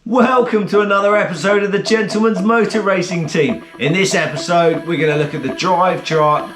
Welcome to another episode of the Gentleman's Motor Racing Team. In this episode, we're going to look at the drive chart.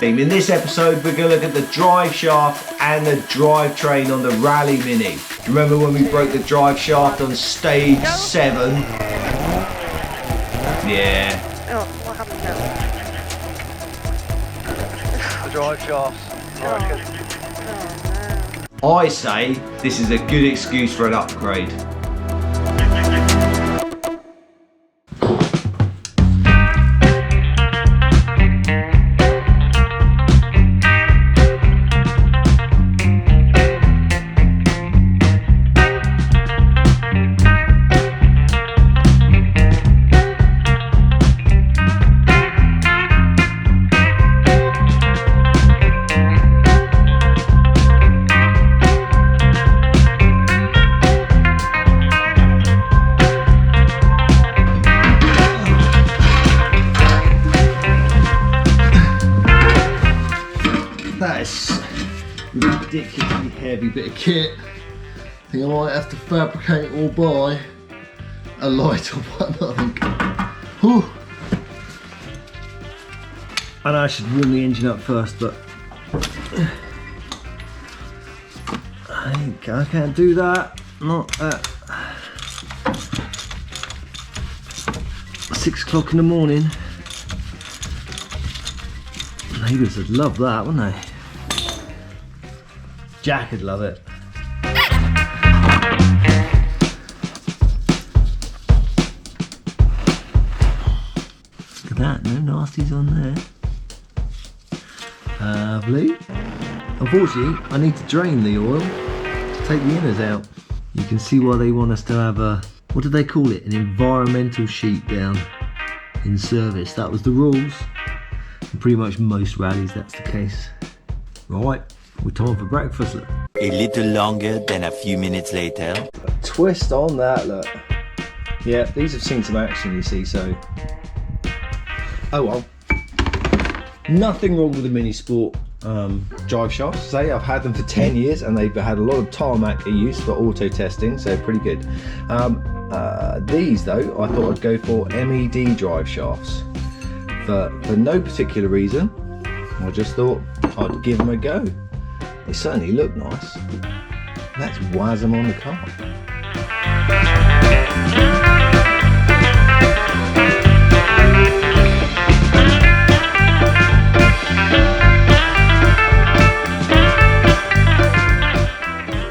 In this episode, we're going to look at the drive shaft and the drivetrain on the Rally Mini. Remember when we broke the drive shaft on stage 7? Yeah. Oh, what happened now? The drive shafts. I say this is a good excuse for an upgrade. That is a ridiculously heavy bit of kit. I think I might have to fabricate or buy a lighter one, I think. Whew. I know I should warm the engine up first, but I can't do that. Not at 6 o'clock in the morning. Neighbours would love that, wouldn't they? Jack would love it. Look at that, no nasties on there. Lovely. Unfortunately, I need to drain the oil to take the inners out. You can see why they want us to have a, what do they call it? An environmental sheet down in service. That was the rules. In pretty much most rallies that's the case. Right, we're time for breakfast. Look. A little longer than a few minutes later. A twist on that, look. Yeah, these have seen some action, you see, so. Oh well. Nothing wrong with the Mini Sport drive shafts. Say I've had them for 10 years and they've had a lot of tarmac use for auto testing, so pretty good. These though, I thought I'd go for MED drive shafts. For no particular reason, I just thought I'd give them a go. They certainly look nice. Let's wazz them on the car.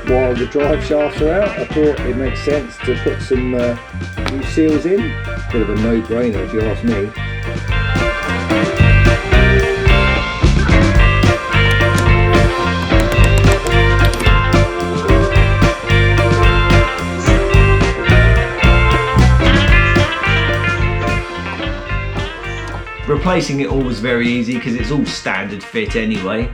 While the drive shafts are out, I thought it makes sense to put some new seals in. Bit of a no-brainer if you ask me. Replacing it all was very easy because it's all standard fit anyway.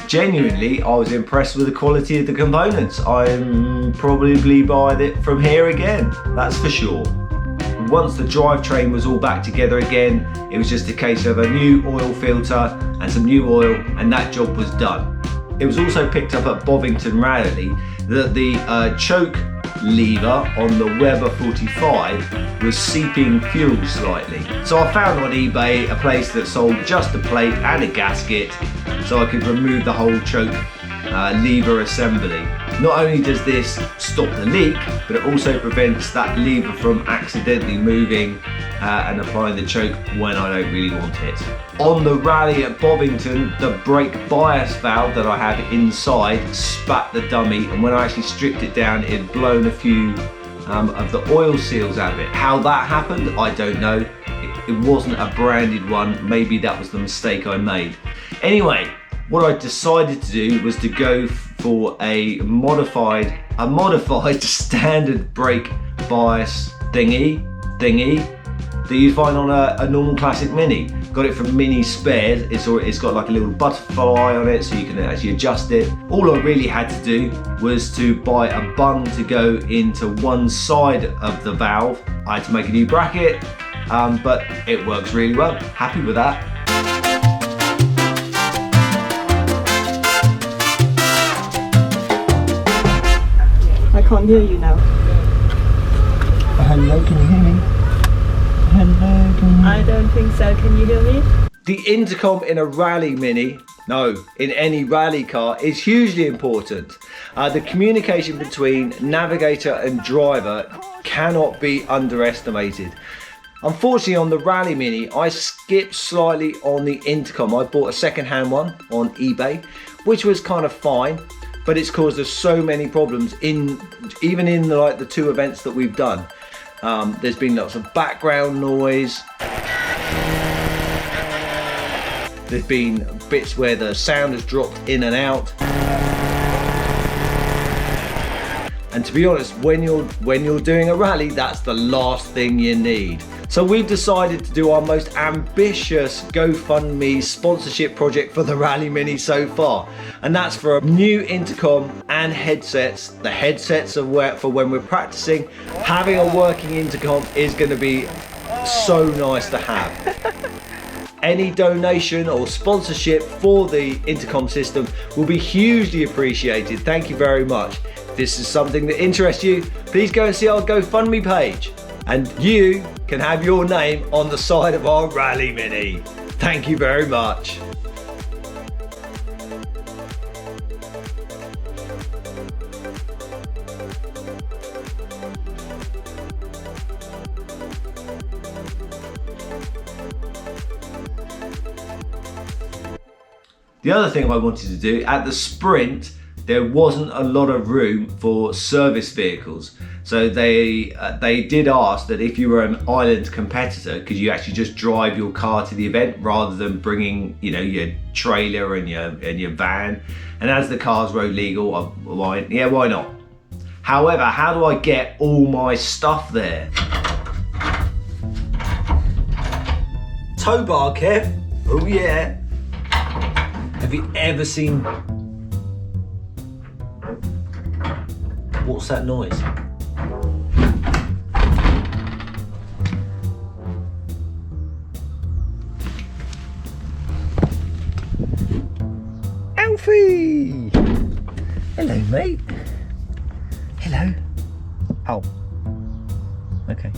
Genuinely, I was impressed with the quality of the components. I'm probably buying it from here again, that's for sure. Once the drivetrain was all back together again, it was just a case of a new oil filter and some new oil, and that job was done. It was also picked up at Bovington Rally that the choke lever on the Weber 45 was seeping fuel slightly. So I found on eBay a place that sold just a plate and a gasket so I could remove the whole choke lever assembly. Not only does this stop the leak, but it also prevents that lever from accidentally moving and applying the choke when I don't really want it. On the rally at Bovington, the brake bias valve that I had inside spat the dummy, and when I actually stripped it down, it had blown a few of the oil seals out of it. How that happened, I don't know. It wasn't a branded one. Maybe that was the mistake I made. Anyway, what I decided to do was to go for a modified standard brake bias thingy that you find on a normal classic Mini. Got it from Mini Spares. It's got like a little butterfly on it so you can actually adjust it. All I really had to do was to buy a bung to go into one side of the valve. I had to make a new bracket, but it works really well. Happy with that. can't hear you now. Hello, can you hear me? Hello, can you... I don't think so. Can you hear me? The intercom in a rally mini, no, in any rally car, is hugely important. The communication between navigator and driver cannot be underestimated. Unfortunately, on the rally mini, I skipped slightly on the intercom. I bought a second-hand one on eBay, which was kind of fine, but it's caused us so many problems even in the 2 events that we've done. There's been lots of background noise. There's been bits where the sound has dropped in and out. And to be honest, when you're doing a rally, that's the last thing you need. So we've decided to do our most ambitious GoFundMe sponsorship project for the Rally Mini so far. And that's for a new intercom and headsets. The headsets are for when we're practicing. Having a working intercom is going to be so nice to have. Any donation or sponsorship for the intercom system will be hugely appreciated. Thank you very much. If this is something that interests you, please go and see our GoFundMe page. And you can have your name on the side of our Rally Mini. Thank you very much. The other thing I wanted to do, at the sprint, there wasn't a lot of room for service vehicles. So they did ask that if you were an island competitor, could you actually just drive your car to the event rather than bringing, your trailer and your van? And as the car's road legal, why not? However, how do I get all my stuff there? Tow bar, Kev. Oh yeah. Have you ever seen... What's that noise? Alfie! Hello, mate. Hello. Oh. Okay.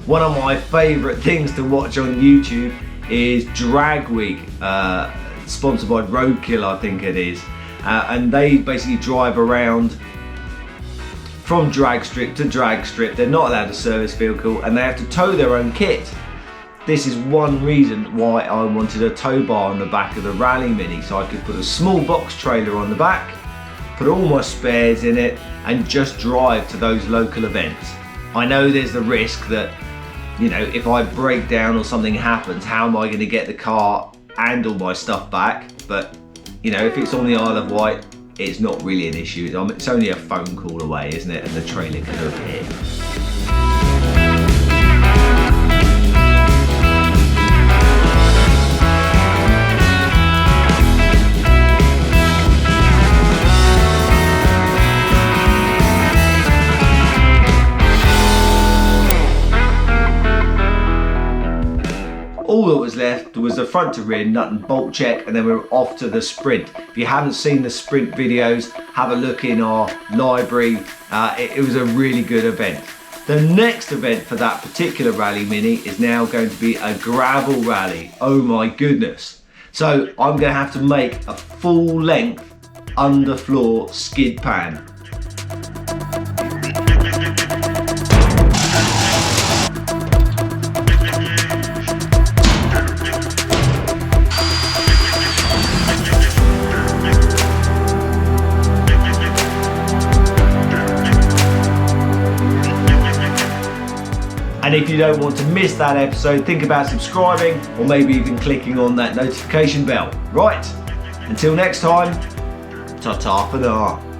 One of my favourite things to watch on YouTube is Drag Week, sponsored by Roadkill, I think it is. And they basically drive around from drag strip to drag strip. They're not allowed a service vehicle and they have to tow their own kit. This is one reason why I wanted a tow bar on the back of the Rally Mini, so I could put a small box trailer on the back, put all my spares in it and just drive to those local events. I know there's the risk that, if I break down or something happens, how am I going to get the car and all my stuff back? But, if it's on the Isle of Wight, it's not really an issue. It's only a phone call away, isn't it? And the trailer can appear. All that was left was the front to rear nut and bolt check, and then we were off to the sprint. If you haven't seen the sprint videos, have a look in our library. It was a really good event. The next event for that particular Rally Mini is now going to be a gravel rally. Oh my goodness. So I'm going to have to make a full length underfloor skid pan. And if you don't want to miss that episode, think about subscribing or maybe even clicking on that notification bell. Right, until next time, ta-ta for now.